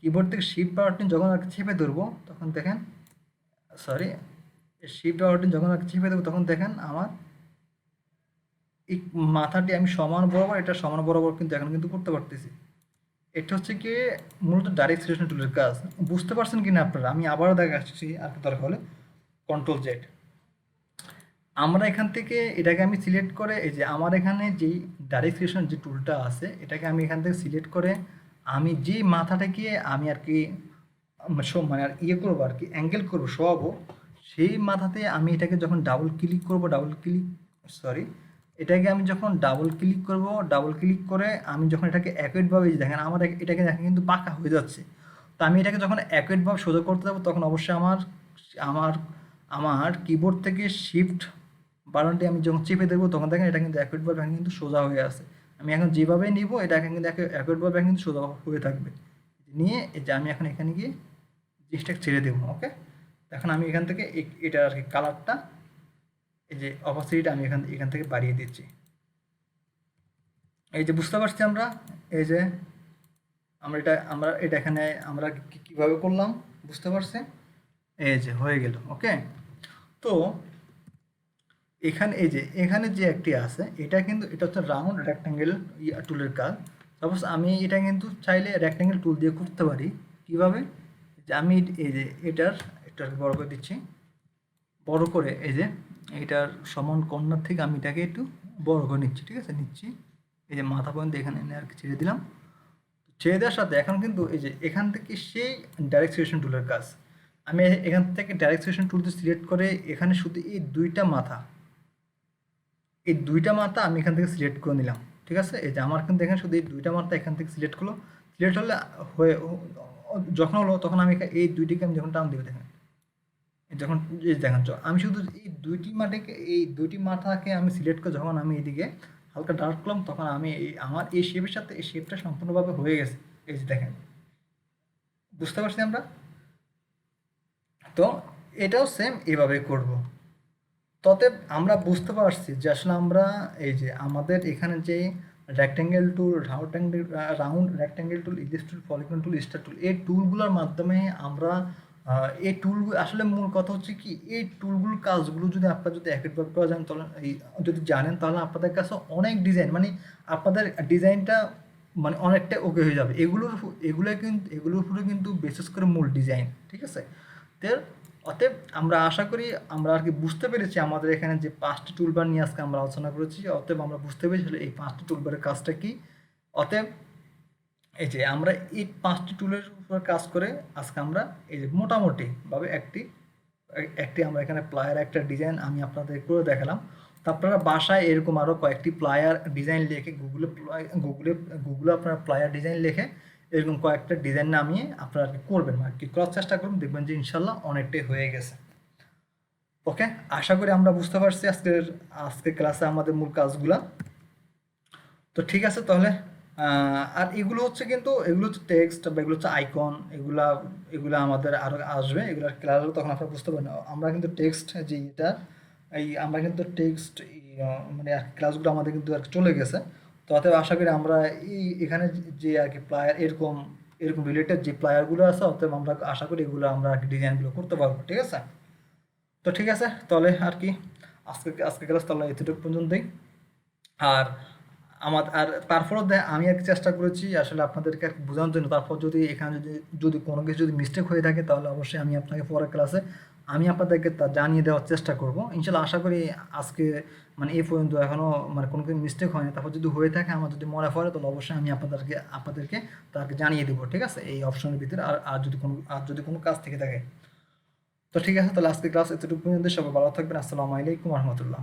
কিবোর্ড থেকে শিফট বাটন যখন আর কি চেপে ধরবো তখন দেখেন, সরি, শিফট বাটন যখন আর কি চেপে দেবো তখন দেখেন আমার এই মাথাটি আমি সমান বরাবর, এটা সমান বরাবর কিন্তু এখন কিন্তু করতে পারতেছি। এটা হচ্ছে কি মূলত ডাইরেক্ট সিলেকশন টুলের কাজ। বুঝতে পারছেন কিনা আপনারা? আমি আবারও দেখাচ্ছি আর কি দরকার হলে কন্ট্রোল জেড। আমরা এখান থেকে এটাকে আমি সিলেক্ট করে এই যে আমার এখানে যেই ডাইরেক্ট সিলেকশন যে টুলটা আছে এটাকে আমি এখান থেকে সিলেক্ট করে আমি যে মাথাটাকে আমি আর কি মানে আর ইয়ে করবো আর কি অ্যাঙ্গেল করবো শোয়াবো, সেই মাথাতে আমি এটাকে যখন সরি, এটাকে আমি যখন ডাবল ক্লিক করে আমি যখন এটাকে অ্যাকুরেটভাবে দেখেন আমার এটাকে দেখেন কিন্তু পাকা হয়ে যাচ্ছে। তো আমি এটাকে যখন অ্যাকুরেটভাবে সোজা করতে যাবো তখন অবশ্যই আমার আমার কিবোর্ড থেকে শিফট বাটনটি আমি যখন চেপে দেবো তখন দেখেন এটা কিন্তু অ্যাকুরেটভাবে কিন্তু সোজা হয়ে আছে। আমি এখন যেভাবে নিব এটা এখন কিন্তু অ্যাকুরেটভাবে কিন্তু সোজা হয়ে থাকবে। নিয়ে এই যে আমি এখন এখানে গিয়ে জিনিসটাকে ছেড়ে দেবো। ওকে, এখন আমি এখান থেকে এটা আর কি কালারটা এই যে অপাসিটিটা আমি এখান থেকে বাড়িয়ে দিচ্ছি। এই যে বুঝতে পারছি আমরা এই যে আমরা এটা এখানে আমরা কীভাবে করলাম বুঝতে পারছি, এই যে হয়ে গেল। ওকে, তো এখানে যে একটি আছে এটা হচ্ছে রাউন্ড রেক্ট্যাঙ্গেল টুলের কাজ। সাপোজ আমি এটা কিন্তু চাইলে রেক্ট্যাঙ্গেল টুল দিয়ে করতে পারি। কিভাবে? যে আমি এই যে এটার বড় করে দিচ্ছি, বড় করে এই যে এটার সমান কর্নার থেকে আমি এটাকে একটু বড় করে নিচ্ছি, ঠিক আছে, নিচ্ছি এই যে মাথা পর্যন্ত এখানে এনে আর কি ছেড়ে দিলাম। ছেড়ে দেওয়ার সাথে এখন কিন্তু এই যে এখান থেকে সেই ডাইরেক্ট সিলেকশন টুলের কাজ আমি এখান থেকে ডাইরেক্ট সিলেকশন টুলটি সিলেক্ট করে এখানে শুধু এই দুইটা মাথা আমি এখান থেকে সিলেক্ট করে নিলাম, ঠিক আছে। এই যে আমার কিন্তু এখানে শুধু এই দুইটা মাথা এখান থেকে সিলেক্ট হলে যখন হলো তখন আমি এই দুইটিকে আমি যখন টান দিব দেখেন, যখন দেখেন আমি শুধু এই দুইটি মাথাকে আমি সিলেক্ট করে যখন আমি এইদিকে হালকা ডার্ক করলাম তখন আমি আমার এই শেপের সাথে এই শেপটা সম্পূর্ণভাবে হয়ে গেছে। এই যে দেখেন, বুঝতে পারছি আমরা? তো এটাও সেম এভাবে করব। তবে আমরা বুঝতে পারছি যে আসলে আমরা এই যে আমাদের এখানে যে rectangle tool, round rectangle tool, ellipse tool, polygon tool, star tool, এই টুলগুলোর মাধ্যমে আমরা এই টুলগুলো আসলে মূল কথা হচ্ছে কি এই টুলগুলোর কাজগুলো যদি আপনারা যদি একইভাবে করা যান তাহলে যদি জানেন তাহলে আপনাদের কাছে অনেক ডিজাইন মানে আপনাদের ডিজাইনটা মানে অনেকটা ওকে হয়ে যাবে। এগুলোর উপরে কিন্তু বিশেষ করে মূল ডিজাইন, ঠিক আছে। তো অতএব আমরা আশা করি আমরা আর কি বুঝতে পেরেছি আমাদের এখানে যে 5টি টুলবার নিয়ে আজকে আমরা আলোচনা করেছি। অতএব আমরা বুঝতে পেরেছি এই 5টি টুলবারের কাজটা কি। অতএব এই যে আমরা এই 5টি টুলের উপর কাজ করে আজকে আমরা এই যে মোটামুটিভাবে একটি আমরা এখানে প্লায়ার একটা ডিজাইন আমি আপনাদের করে দেখালাম। তো আপনারা বাসায় এরকম আরও কয়েকটি প্লায়ার ডিজাইন লিখে গুগলে আপনারা প্লায়ার ডিজাইন লিখে এরকম কয়েকটা ডিজাইন নামিয়ে আপনারা আর কি করবেন, আর কি করার চেষ্টা করুন, দেখবেন যে ইনশাল্লাহ অনেকটাই হয়ে গেছে। ওকে, আশা করি আমরা বুঝতে পারছি আজকের ক্লাসে আমাদের মূল কাজগুলা। তো ঠিক আছে তাহলে, আর এগুলো হচ্ছে টেক্সট বা এগুলো হচ্ছে আইকন, এগুলা আমাদের আরও আসবে, এগুলোর ক্লাস তখন আপনারা বুঝতে পারবেন। আমরা কিন্তু টেক্সট যে আমরা কিন্তু টেক্সট মানে ক্লাসগুলো আমাদের কিন্তু আর চলে গেছে। তো অতএব আশা করি আমরা এখানে যে আর কি প্লায়ার এরকম রিলেটেড যে প্লায়ারগুলো আছে অতএব আমরা আশা করি এগুলো আমরা আর কি ডিজাইনগুলো করতে পারবো, ঠিক আছে। তো ঠিক আছে তাহলে আর কি আজকে ক্লাস তাহলে এতটুকু পর্যন্তই। আর তারপরও আমি আর কি চেষ্টা করেছি আসলে আপনাদেরকে বোঝানোর জন্য। তারপর যদি এখানে যদি কোনো কিছু যদি মিস্টেক হয়ে থাকে তাহলে অবশ্যই আমি আপনাকে পরের ক্লাসে আমি আপনাদেরকে তা জানিয়ে দেওয়ার চেষ্টা করব ইনশাল্লাহ। আশা করি আজকে মানে এই পর্যন্ত এখনও মানে কোনো কিছু মিস্টেক হয়নি। তারপর যদি হয়ে থাকে আমার যদি মনে পড়ে তাহলে অবশ্যই আমি আপনাদেরকে তাকে জানিয়ে দেবো, ঠিক আছে, এই অপশনের ভিতরে। আর যদি কোনো কাজ থেকে থাকে তো ঠিক আছে তাহলে আজকে ক্লাস এতটুকু পর্যন্ত। সবাই ভালো থাকবেন। আসসালামু আলাইকুম রহমতুল্লাহ।